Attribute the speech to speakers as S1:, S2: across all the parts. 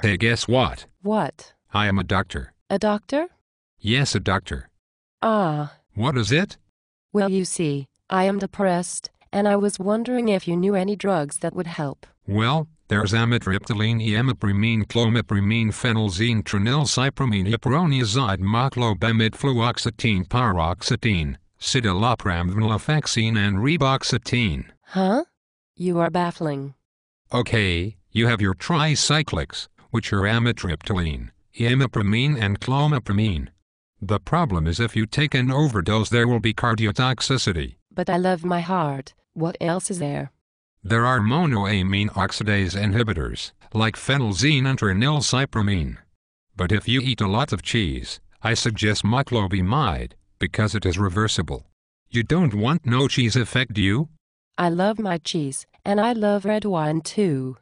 S1: Hey, guess what?
S2: What?
S1: I am a doctor.
S2: A doctor?
S1: Yes, a doctor.
S2: Ah.
S1: What is it?
S2: Well, you see, I am depressed, and I was wondering if you knew any drugs that would help.
S1: Well, there's amitriptyline, imipramine, clomipramine, phenelzine, tranilcypramine, iproniazide, moclobemid, fluoxetine, paroxetine, citalopram, venlafaxine, and reboxetine.
S2: Huh? You are baffling.
S1: Okay, you have your tricyclics, which are amitriptyline, imipramine, and clomipramine. The problem is if you take an overdose there will be cardiotoxicity.
S2: But I love my heart. What else is there?
S1: There are monoamine oxidase inhibitors, like phenelzine and tranilcypramine. But if you eat a lot of cheese, I suggest moclobemide, because it is reversible. You don't want no cheese effect, do you?
S2: I love my cheese, and I love red wine too.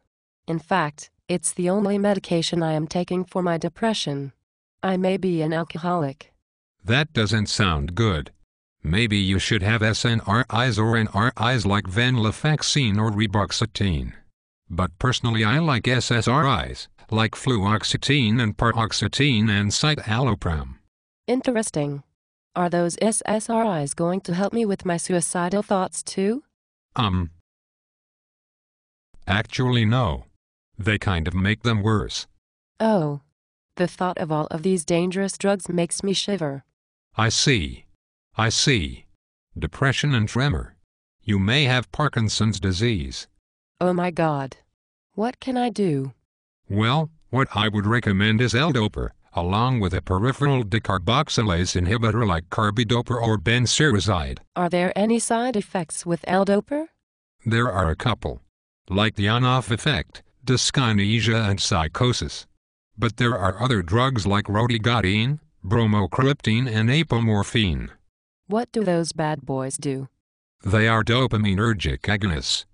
S2: In fact, it's the only medication I am taking for my depression. I may be an alcoholic.
S1: That doesn't sound good. Maybe you should have SNRIs or NRIs like venlafaxine or reboxetine. But personally I like SSRIs, like fluoxetine and paroxetine and citalopram.
S2: Interesting. Are those SSRIs going to help me with my suicidal thoughts too?
S1: Actually no. They kind of make them worse.
S2: Oh. The thought of all of these dangerous drugs makes me shiver.
S1: I see. Depression and tremor. You may have Parkinson's disease.
S2: Oh my God. What can I do?
S1: Well, what I would recommend is L-Dopa, along with a peripheral decarboxylase inhibitor like carbidopa or benserazide.
S2: Are there any side effects with L-Dopa?
S1: There are a couple, like the on-off effect, dyskinesia and psychosis. But there are other drugs like rotigotine, bromocriptine and apomorphine.
S2: What do those bad boys do?
S1: They are dopaminergic agonists.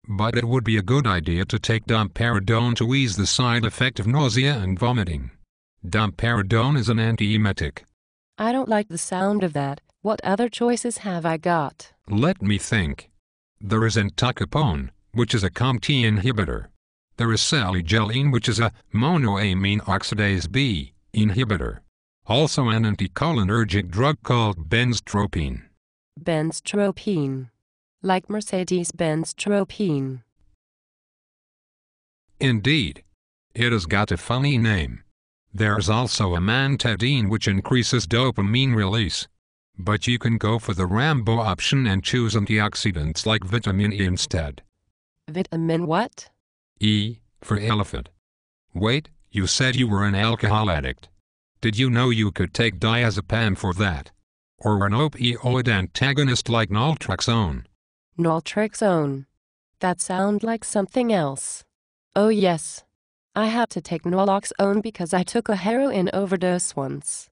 S1: But it would be a good idea to take domperidone to ease the side effect of nausea and vomiting. Domperidone is an antiemetic.
S2: I don't like the sound of that. What other choices have I got?
S1: Let me think. There is entacapone, which is a COMT inhibitor. There is saligeline, which is a monoamine oxidase B inhibitor. Also an anticholinergic drug called benztropine.
S2: Benztropine. Like Mercedes-Benz tropine.
S1: Indeed. It has got a funny name. There's also amantadine, which increases dopamine release. But you can go for the Rambo option and choose antioxidants like vitamin E instead.
S2: Vitamin what?
S1: E, for elephant. Wait, you said you were an alcohol addict. Did you know you could take diazepam for that? Or an opioid antagonist like naltrexone?
S2: Naltrexone. That sounds like something else. Oh yes. I had to take naloxone because I took a heroin overdose once.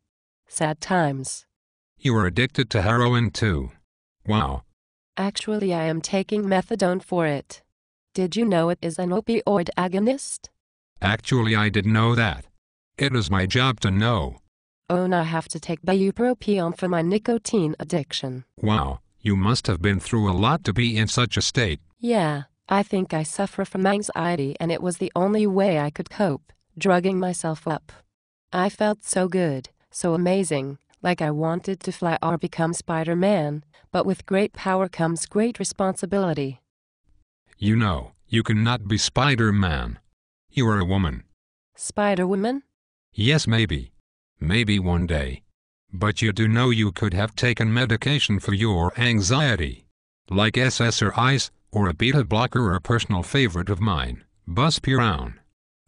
S2: Sad times.
S1: You were addicted to heroin too. Wow.
S2: Actually, I am taking methadone for it. Did you know it is an opioid agonist?
S1: Actually, I didn't know that. It is my job to know.
S2: Oh, and I have to take bupropion for my nicotine addiction.
S1: Wow, you must have been through a lot to be in such a state.
S2: Yeah, I think I suffer from anxiety and it was the only way I could cope, drugging myself up. I felt so good, so amazing, like I wanted to fly or become Spider-Man, but with great power comes great responsibility.
S1: You know, you cannot be Spider-Man. You are a woman.
S2: Spider-Woman?
S1: Yes, maybe. Maybe one day. But you do know you could have taken medication for your anxiety. Like SSRIs, or a beta blocker, or a personal favorite of mine, buspirone.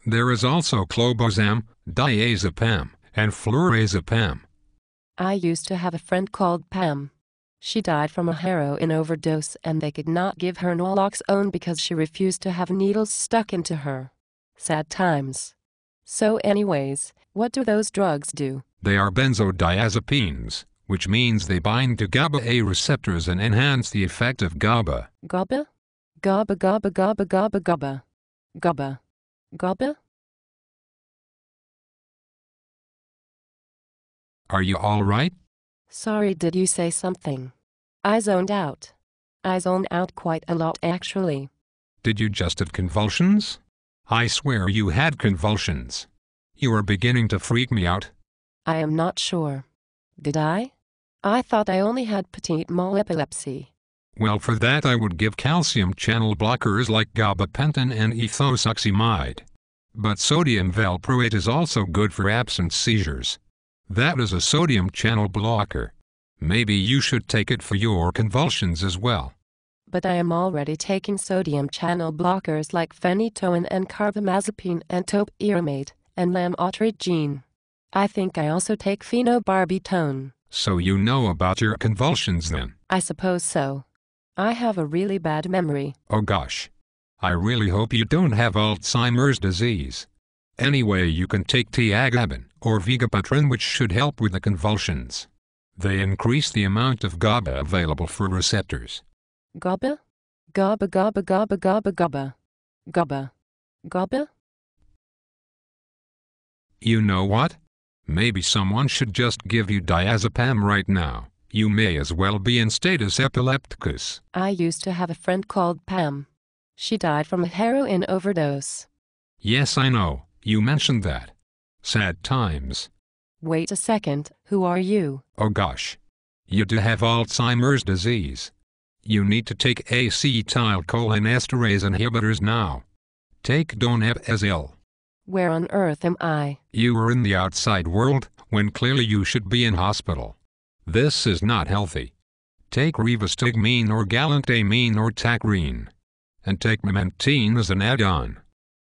S1: There is also clobazam, diazepam, and flurazepam.
S2: I used to have a friend called Pam. She died from a heroin overdose and they could not give her naloxone because she refused to have needles stuck into her. Sad times. So anyways, what do those drugs do?
S1: They are benzodiazepines, which means they bind to GABA-A receptors and enhance the effect of GABA.
S2: GABA? GABA GABA GABA GABA GABA. GABA. GABA?
S1: Are you all right?
S2: Sorry, did you say something? I zoned out. I zone out quite a lot actually.
S1: Did you just have convulsions? I swear you had convulsions. You are beginning to freak me out.
S2: I am not sure. Did I? I thought I only had petit mal epilepsy.
S1: Well, for that I would give calcium channel blockers like gabapentin and ethosuximide. But sodium valproate is also good for absence seizures. That is a sodium channel blocker. Maybe you should take it for your convulsions as well.
S2: But I am already taking sodium channel blockers like phenytoin and carbamazepine and topiramate and lamotrigine. I think I also take phenobarbital.
S1: So you know about your convulsions then?
S2: I suppose so. I have a really bad memory.
S1: Oh gosh. I really hope you don't have Alzheimer's disease. Anyway, you can take tiagabine or vigapatrin, which should help with the convulsions. They increase the amount of GABA available for receptors.
S2: GABA? GABA, GABA, GABA, GABA, GABA. GABA. GABA?
S1: You know what? Maybe someone should just give you diazepam right now. You may as well be in status epilepticus.
S2: I used to have a friend called Pam. She died from a heroin overdose.
S1: Yes, I know. You mentioned that. Sad times.
S2: Wait a second, who are you?
S1: Oh gosh. You do have Alzheimer's disease. You need to take acetylcholinesterase inhibitors now. Take donepezil.
S2: Where on earth am I?
S1: You are in the outside world, when clearly you should be in hospital. This is not healthy. Take rivastigmine or galantamine or tacrine. And take memantine as an add-on.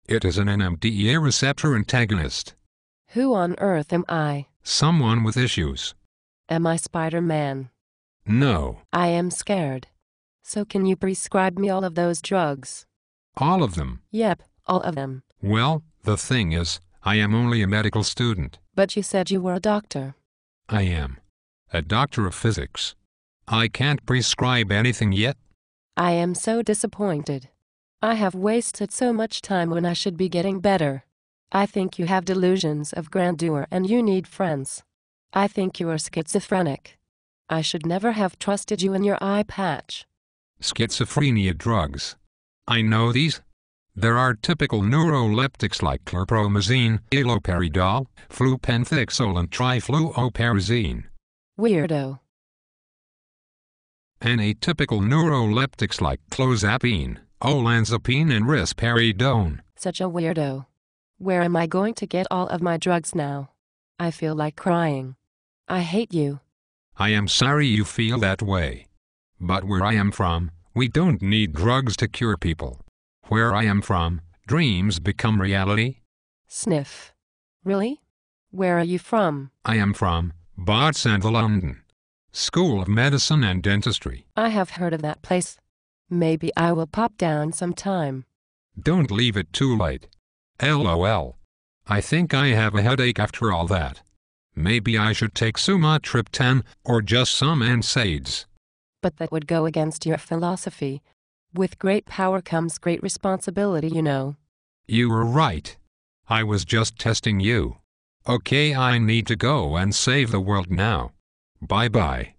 S1: It is an NMDA receptor antagonist.
S2: Who on earth am I?
S1: Someone with issues.
S2: Am I Spider-Man?
S1: No.
S2: I am scared. So can you prescribe me all of those drugs?
S1: All of them?
S2: Yep, all of them.
S1: Well, the thing is, I am only a medical student.
S2: But you said you were a doctor.
S1: I am. A doctor of physics. I can't prescribe anything yet.
S2: I am so disappointed. I have wasted so much time when I should be getting better. I think you have delusions of grandeur and you need friends. I think you are schizophrenic. I should never have trusted you in your eye patch.
S1: Schizophrenia drugs. I know these. There are typical neuroleptics like chlorpromazine, iloperidol, flupentixol and trifluoperazine.
S2: Weirdo.
S1: And atypical neuroleptics like clozapine, olanzapine and risperidone.
S2: Such a weirdo. Where am I going to get all of my drugs now? I feel like crying. I hate you.
S1: I am sorry you feel that way. But where I am from, we don't need drugs to cure people. Where I am from, dreams become reality.
S2: Sniff. Really? Where are you from?
S1: I am from Barts and the London School of Medicine and Dentistry.
S2: I have heard of that place. Maybe I will pop down sometime.
S1: Don't leave it too late. LOL. I think I have a headache after all that. Maybe I should take sumatriptan or just some NSAIDs.
S2: But that would go against your philosophy. With great power comes great responsibility, you know.
S1: You were right. I was just testing you. Okay, I need to go and save the world now. Bye-bye.